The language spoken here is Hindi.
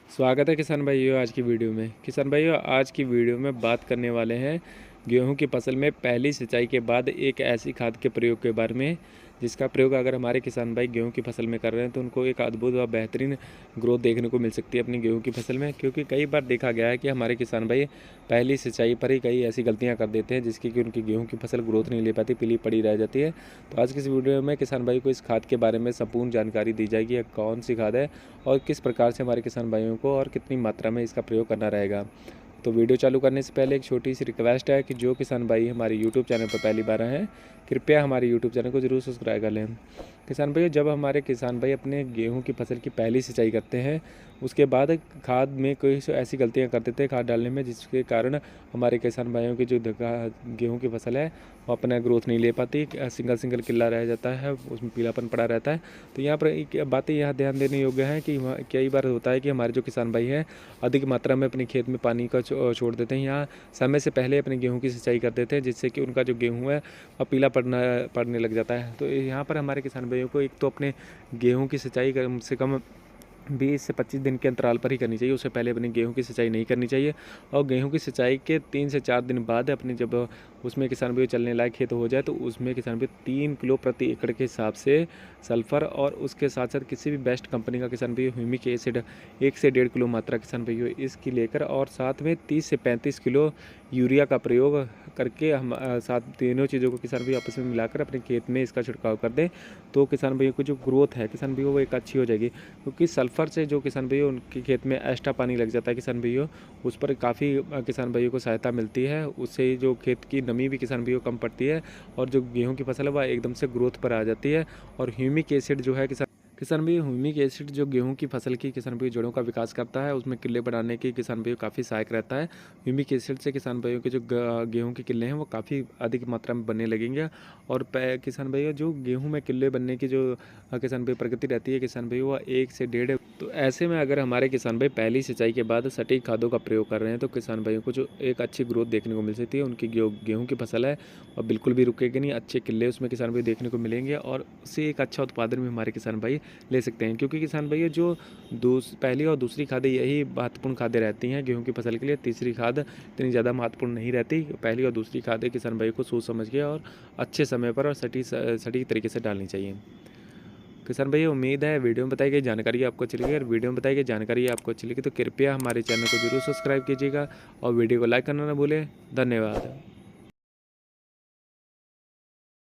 स्वागत है किसान भाइयों आज की वीडियो में। किसान भाइयों आज की वीडियो में बात करने वाले हैं गेहूं की फसल में पहली सिंचाई के बाद एक ऐसी खाद के प्रयोग के बारे में जिसका प्रयोग अगर हमारे किसान भाई गेहूं की फसल में कर रहे हैं तो उनको एक अद्भुत व बेहतरीन ग्रोथ देखने को मिल सकती है अपनी गेहूं की फसल में। क्योंकि कई बार देखा गया है कि हमारे किसान भाई पहली सिंचाई पर ही कई ऐसी गलतियां कर देते हैं जिसकी कि उनकी गेहूं की फसल ग्रोथ नहीं ले पाती, पीली पड़ी रह जाती है। तो आज की इस वीडियो में किसान भाई को इस खाद के बारे में संपूर्ण जानकारी दी जाएगी, कौन सी खाद है और किस प्रकार से हमारे किसान भाइयों को और कितनी मात्रा में इसका प्रयोग करना रहेगा। तो वीडियो चालू करने से पहले एक छोटी सी रिक्वेस्ट है कि जो किसान भाई हमारे यूट्यूब चैनल पर पहली बार आए हैं कृपया हमारे यूट्यूब चैनल को ज़रूर सब्सक्राइब कर लें। किसान भाई जब हमारे किसान भाई अपने गेहूं की फसल की पहली सिंचाई करते हैं उसके बाद खाद में कोई ऐसी गलतियां कर देते हैं खाद डालने में जिसके कारण हमारे किसान भाइयों की जो गेहूं की फसल है वो अपना ग्रोथ नहीं ले पाती, सिंगल सिंगल किल्ला रह जाता है, उसमें पीलापन पड़ा रहता है। तो यहाँ पर एक बातें यहाँ ध्यान देने योग्य है कि कई बार होता है कि हमारे जो किसान भाई हैं अधिक मात्रा में अपने खेत में पानी का छोड़ देते हैं, यहाँ समय से पहले अपने गेहूं की सिंचाई कर देते हैं जिससे कि उनका जो गेहूं है वह पीला पड़ने लग जाता है। तो यहाँ पर हमारे किसान भाइयों को एक तो अपने गेहूं की सिंचाई कम से कम 20 से 25 दिन के अंतराल पर ही करनी चाहिए, उससे पहले अपनी गेहूं की सिंचाई नहीं करनी चाहिए। और गेहूं की सिंचाई के 3 से 4 दिन बाद अपने जब उसमें किसान भाई चलने लायक खेत हो जाए तो उसमें किसान भाई 3 किलो प्रति एकड़ के हिसाब से सल्फ़र और उसके साथ साथ किसी भी बेस्ट कंपनी का किसान भाई ह्यूमिक एसिड 1 से 1.5 किलो मात्रा किसान भाई इसकी लेकर और साथ में 30 से 35 किलो यूरिया का प्रयोग करके हम साथ तीनों चीज़ों को किसान भाई आपस में मिलाकर अपने खेत में इसका छिड़काव कर दें तो किसान भाइयों की जो ग्रोथ है किसान भाइयों वो एक अच्छी हो जाएगी। क्योंकि सल्फ़र से जो किसान भाइयों उनके खेत में एक्स्ट्रा पानी लग जाता है किसान भाइयों, उस पर काफ़ी किसान भाइयों को सहायता मिलती है, उससे जो खेत की नमी भी किसान भाइयों कम पड़ती है और जो गेहूँ की फसल है वह एकदम से ग्रोथ पर आ जाती है। और ह्यूमिक एसिड जो है किसान भाई ह्यूमिक एसिड जो गेहूं की फसल की किसान भाई जड़ों का विकास करता है, उसमें किले बढ़ाने की किसान भाइयों काफ़ी सहायक रहता है। ह्यूमिक एसिड से किसान भाइयों के जो गेहूं के किले हैं वो काफ़ी अधिक मात्रा में बनने लगेंगे। और किसान भाइयों जो गेहूं में किले बनने की जो किसान भाई प्रगति रहती है किसान भाई वो 1 से 1.5। तो ऐसे में अगर हमारे किसान भाई पहली सिंचाई के बाद सटीक खादों का प्रयोग कर रहे हैं तो किसान भाइयों को जो एक अच्छी ग्रोथ देखने को मिल सकती है, उनकी गेहूँ की फसल है और बिल्कुल भी रुकेगी नहीं, अच्छे किले उसमें किसान भाई देखने को मिलेंगे और उससे एक अच्छा उत्पादन भी हमारे किसान भाई ले सकते हैं। क्योंकि किसान भाई जो पहली और दूसरी खादें यही महत्वपूर्ण खादें रहती हैं गेहूं की फसल के लिए, तीसरी खाद इतनी ज़्यादा महत्वपूर्ण नहीं रहती। पहली और दूसरी खादें किसान भाई को सोच समझ के और अच्छे समय पर और सटीक तरीके से डालनी चाहिए। किसान भाई उम्मीद है वीडियो में बताई गई जानकारी आपको अच्छी लगी। अगर वीडियो में बताई गई जानकारी आपको अच्छी लगी तो कृपया हमारे चैनल को जरूर सब्सक्राइब कीजिएगा और वीडियो को लाइक करना ना भूलें। धन्यवाद।